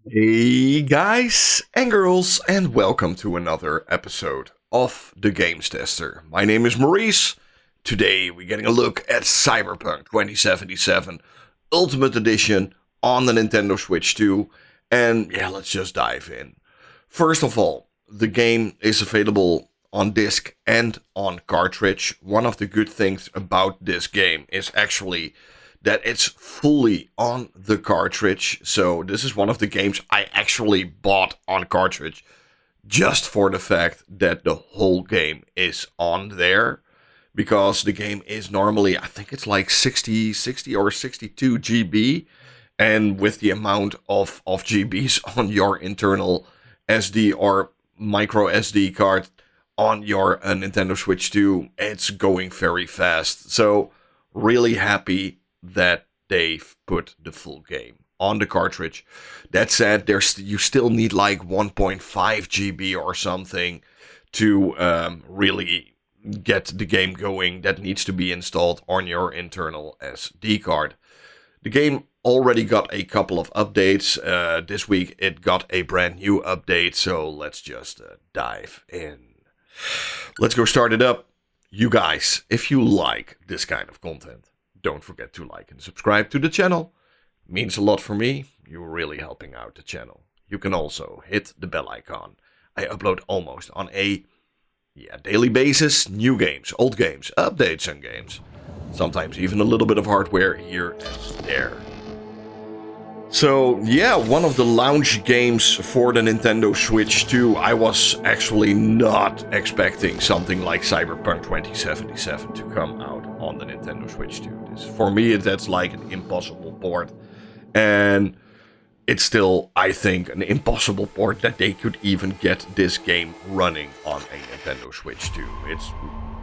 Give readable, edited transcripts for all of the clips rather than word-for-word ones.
Hey guys and girls, and welcome to another episode of the Games Tester. My name is Maurice. Today we're getting a look at Cyberpunk 2077 Ultimate Edition on the Nintendo Switch 2. And yeah, let's just dive in. First of all, the game is available on disc and on cartridge. One of the good things about this game is actually that it's fully on the cartridge. So this is one of the games I actually bought on cartridge just for the fact that the whole game is on there. Because the game is normally, I think it's like 60 or 62 GB. And with the amount of GBs on your internal SD or micro SD card on your Nintendo Switch 2, it's going very fast. So really happy that they've put the full game on the cartridge. That said, you still need like 1.5 GB or something to really get the game going. That needs to be installed on your internal SD card. The game already got a couple of updates. This week it got a brand new update, so let's just dive in. Let's go start it up. You guys, if you like this kind of content, don't forget to like and subscribe to the channel. It means a lot for me. You're really helping out the channel. You can also hit the bell icon. I upload almost on a daily basis. New games, old games, updates on games. Sometimes even a little bit of hardware here and there. So yeah, one of the launch games for the Nintendo Switch 2. I was actually not expecting something like Cyberpunk 2077 to come out on the Nintendo Switch 2. For me, that's like an impossible port. And it's still, I think, an impossible port that they could even get this game running on a Nintendo Switch 2. It's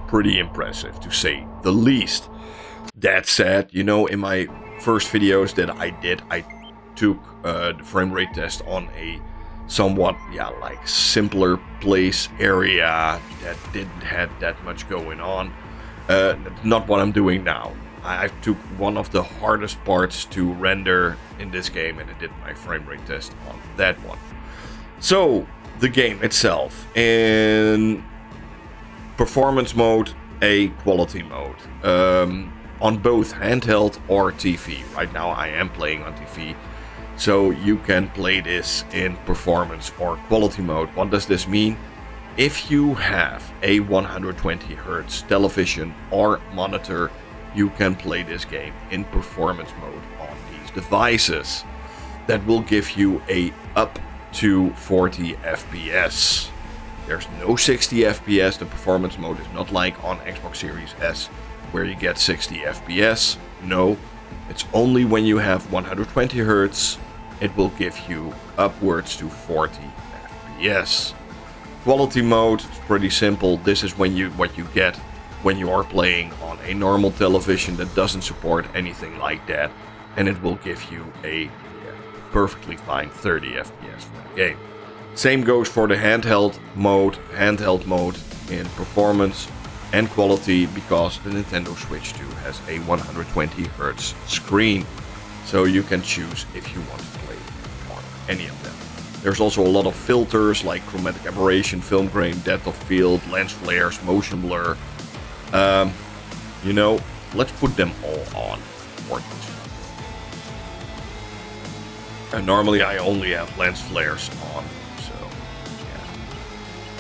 pretty impressive, to say the least. That said, you know, in my first videos that I did, I took the frame rate test on a somewhat, like simpler place area that didn't have that much going on. Not what I'm doing now. I took one of the hardest parts to render in this game and I did my frame rate test on that one. So, the game itself, in performance mode, a quality mode. On both handheld or TV. Right now I am playing on TV. So you can play this in performance or quality mode. What does this mean? If you have a 120 Hz television or monitor, you can play this game in performance mode on these devices. That will give you a up to 40 FPS. There's no 60 FPS. The performance mode is not like on Xbox Series S where you get 60 FPS. No, it's only when you have 120 Hz. It will give you upwards to 40 FPS. Quality mode is pretty simple. This is what you get when you are playing on a normal television that doesn't support anything like that, and it will give you a perfectly fine 30 FPS for the game. Same goes for the handheld mode in performance and quality, because the Nintendo Switch 2 has a 120 Hz screen, so you can choose if you want to play on any of them. There's also a lot of filters like chromatic aberration, film grain, depth of field, lens flares, motion blur. Let's put them all on for this one. And normally I only have lens flares on, so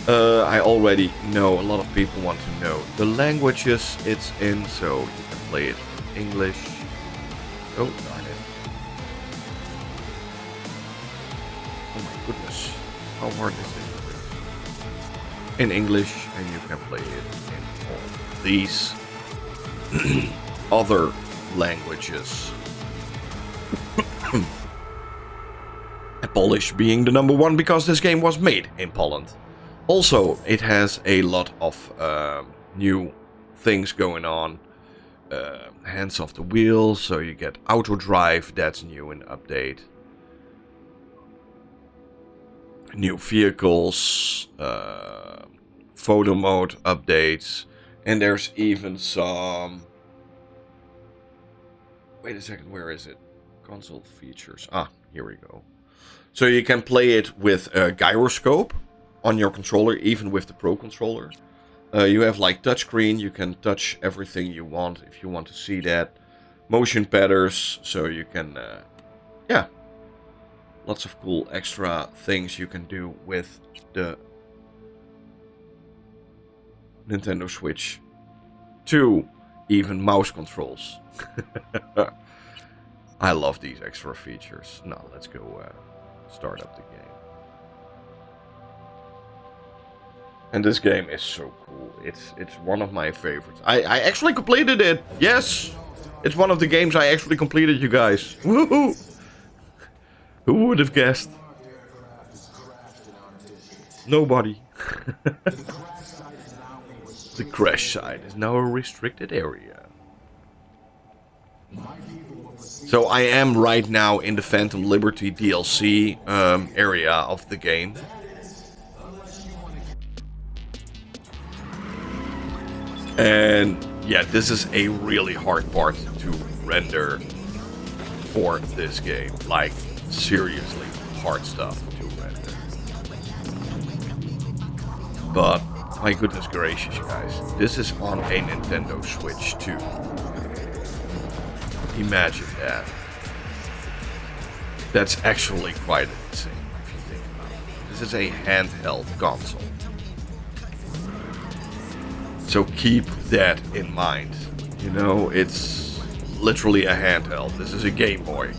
yeah. I already know a lot of people want to know the languages it's in, so you can play it in English. Oh, darn it. Oh my goodness. How hard is it? In English, and you can play it in all these other languages. Polish being the number one because this game was made in Poland. Also, it has a lot of new things going on. Hands off the wheel, so you get auto drive, that's new in update. New vehicles, photo mode updates, and there's even some... Wait a second, where is it? Console features. Ah, here we go. So you can play it with a gyroscope on your controller, even with the Pro controller. You have like touchscreen, you can touch everything you want if you want to see that. Motion patterns, so you can, yeah. Lots of cool extra things you can do with the Nintendo Switch 2. Even mouse controls. I love these extra features. Now let's go start up the game. And this game is so cool. It's one of my favorites. I actually completed it. Yes, it's one of the games I actually completed, you guys. Woohoo! Who would have guessed? Nobody. The crash site is now a restricted area. So I am right now in the Phantom Liberty DLC area of the game. And yeah, this is a really hard part to render for this game. Like, seriously hard stuff to render. But my goodness gracious, you guys, this is on a Nintendo Switch 2. Imagine that. That's actually quite insane if you think about it. This is a handheld console. So keep that in mind. You know, it's literally a handheld. This is a Game Boy.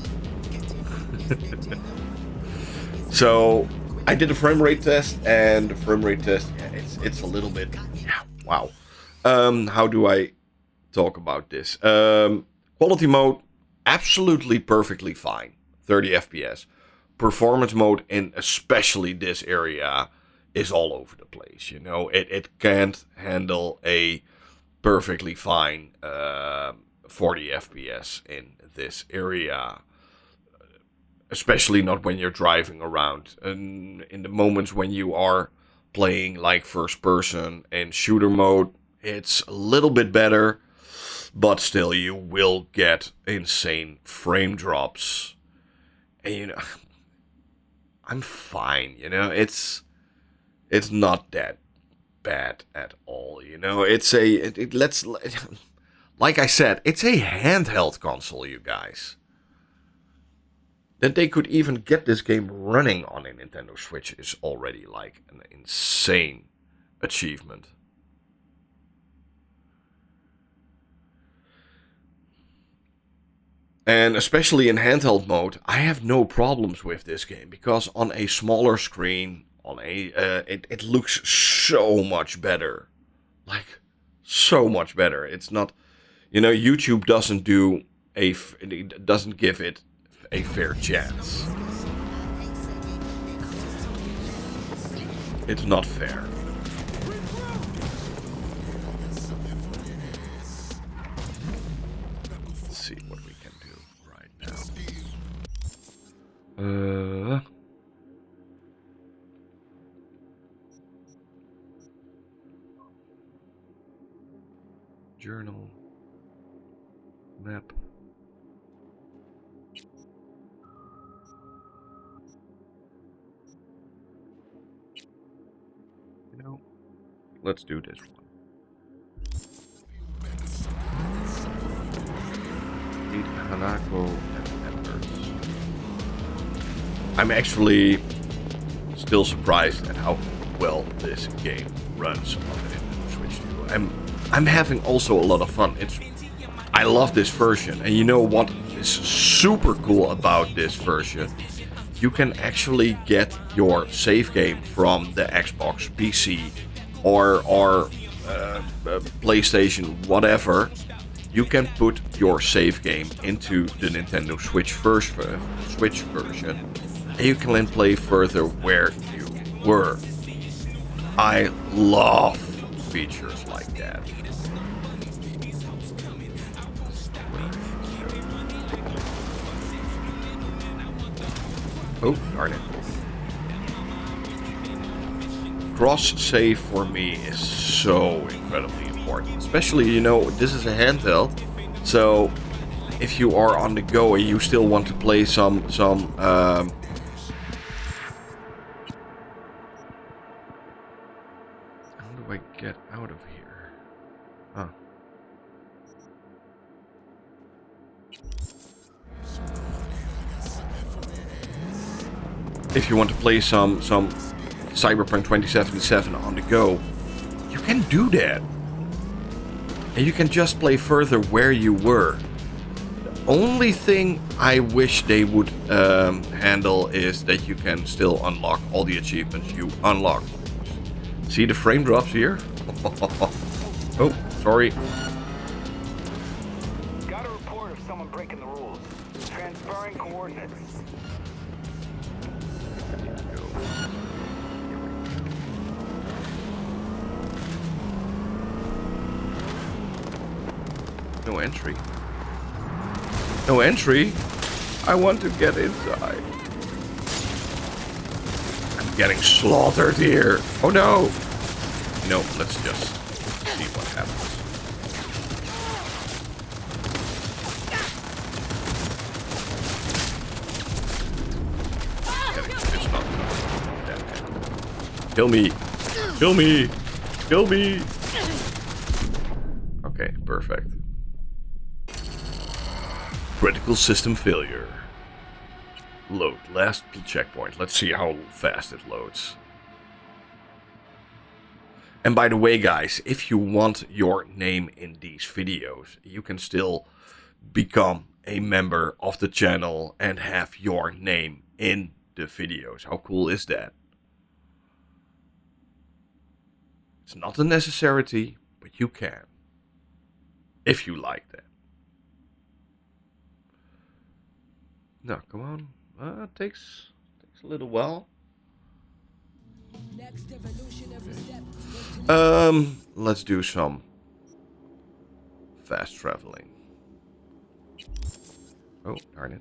So I did a frame rate test, and the frame rate test, yeah, it's a little bit, yeah, wow. How do I talk about this? Quality mode, absolutely perfectly fine, 30 FPS. Performance mode, in especially this area, is all over the place. You know, it can't handle a perfectly fine 40 FPS in this area. Especially not when you're driving around. And in the moments when you are playing like first person and shooter mode, it's a little bit better. But still, you will get insane frame drops. And you know, I'm fine, you know, it's not that bad at all, you know. It's like I said, it's a handheld console, you guys. That they could even get this game running on a Nintendo Switch is already like an insane achievement. And especially in handheld mode, I have no problems with this game, because on a smaller screen, it looks so much better. Like, so much better. It's not, you know, YouTube doesn't give it a fair chance. It's not fair. Let's see what we can do right now. Journal. Map. Let's do this one. Meet Hanako and Embers. I'm actually still surprised at how well this game runs on the Nintendo Switch 2. I'm having also a lot of fun. I love this version, and you know what is super cool about this version? You can actually get your save game from the Xbox, PC, or PlayStation, whatever. You can put your save game into the Nintendo Switch version, and you can then play further where you were. I love features like that. Oh, darn it. Cross save for me is so incredibly important. Especially, you know, this is a handheld. So if you are on the go and you still want to play some if you want to play some Cyberpunk 2077 on the go, you can do that. And you can just play further where you were. The only thing I wish they would handle is that you can still unlock all the achievements you unlocked. See the frame drops here? Oh, sorry. Got a report of someone breaking the rules. Transferring coordinates. No entry. No entry? I want to get inside. I'm getting slaughtered here. Oh no! No, let's just see what happens. It's not that. Kill me! Kill me! Kill me! Okay, perfect. Critical system failure. Load. Last checkpoint. Let's see how fast it loads. And by the way, guys, if you want your name in these videos, you can still become a member of the channel and have your name in the videos. How cool is that? It's not a necessity, but you can. If you like that. No, come on. It takes a little while. Let's do some fast traveling. Oh, darn it.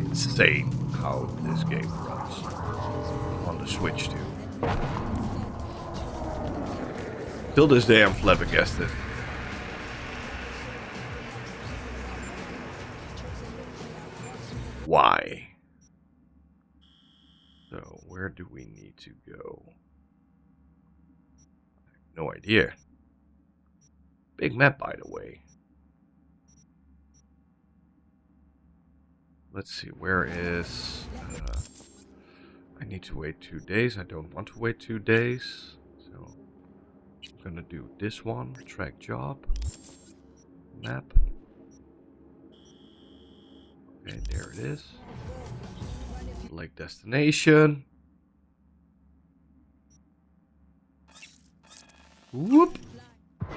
Insane how this game runs on the Switch too. Till this day I'm flabbergasted. Why? So where do we need to go? I have no idea. Big map, by the way. Let's see, where is... I need to wait 2 days. I don't want to wait 2 days. So I'm gonna do this one. Track job. Map. Okay, there it is. Select destination. Whoop!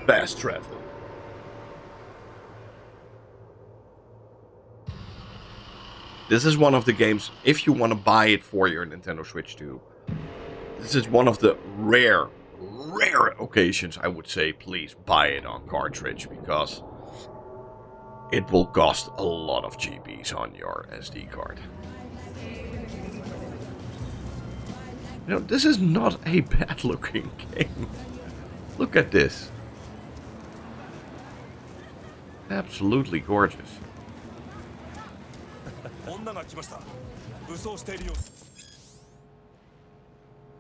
Fast travel. This is one of the games, if you want to buy it for your Nintendo Switch 2, this is one of the rare occasions I would say please buy it on cartridge, because it will cost a lot of GBs on your SD card. You know, this is not a bad looking game. Look at this. Absolutely gorgeous.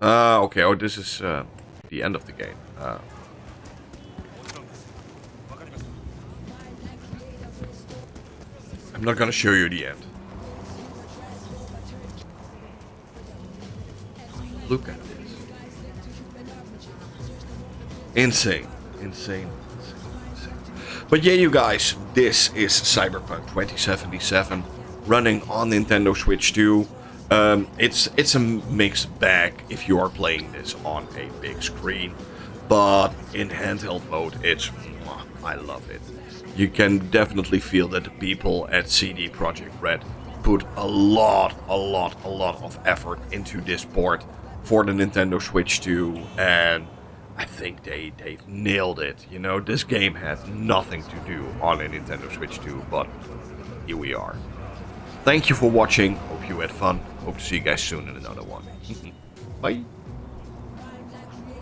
Okay, oh, this is the end of the game. I'm not gonna show you the end. Look at this. Insane. Insane. But yeah, you guys, this is Cyberpunk 2077 running on Nintendo Switch 2. It's a mixed bag if you are playing this on a big screen, but in handheld mode, I love it. You can definitely feel that the people at CD Projekt Red put a lot of effort into this port for the Nintendo Switch 2, and I think they've nailed it. You know, this game has nothing to do on a Nintendo Switch 2, but here we are. Thank you for watching. Hope you had fun. Hope to see you guys soon in another one. Bye.